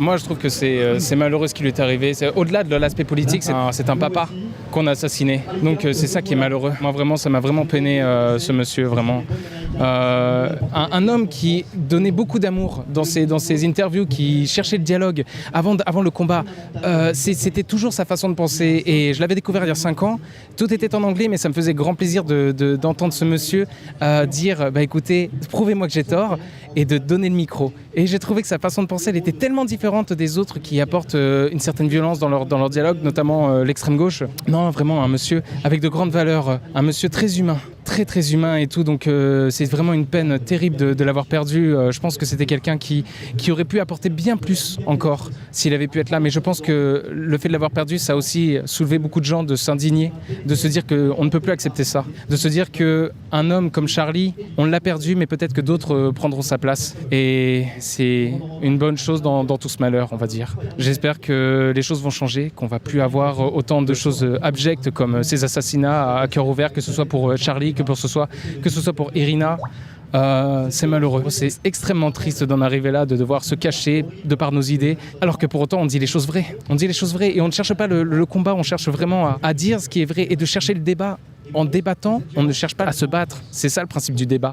Moi, je trouve que c'est malheureux ce qui lui est arrivé. Au-delà de l'aspect politique, c'est un papa qu'on a assassiné. Donc c'est ça qui est malheureux. Moi, vraiment, ça m'a vraiment peiné, ce monsieur, vraiment. Un homme qui donnait beaucoup d'amour dans ses interviews, qui cherchait le dialogue avant le combat. C'était toujours sa façon de penser. Et je l'avais découvert il y a 5 ans. Tout était en anglais, mais ça me faisait grand plaisir d'entendre ce monsieur dire écoutez, prouvez-moi que j'ai tort, et de donner le micro. Et j'ai trouvé que sa façon de penser, elle était tellement différente des autres qui apportent une certaine violence dans leur dialogue, notamment l'extrême gauche. Non, vraiment un monsieur avec de grandes valeurs, un monsieur très humain. Très très humain et tout, donc c'est vraiment une peine terrible de l'avoir perdu. Je pense que c'était quelqu'un qui aurait pu apporter bien plus encore s'il avait pu être là, mais je pense que le fait de l'avoir perdu, ça a aussi soulevé beaucoup de gens de s'indigner, de se dire qu'on ne peut plus accepter ça, de se dire qu'un homme comme Charlie, on l'a perdu, mais peut-être que d'autres prendront sa place, et c'est une bonne chose dans tout ce malheur, on va dire. J'espère que les choses vont changer, qu'on va plus avoir autant de choses abjectes comme ces assassinats à cœur ouvert, que ce soit pour Charlie, que ce soit pour Irina. C'est malheureux, c'est extrêmement triste d'en arriver là, de devoir se cacher de par nos idées, alors que pour autant on dit les choses vraies. On dit les choses vraies et on ne cherche pas le combat, on cherche vraiment à dire ce qui est vrai et de chercher le débat. En débattant, on ne cherche pas à se battre. C'est ça le principe du débat.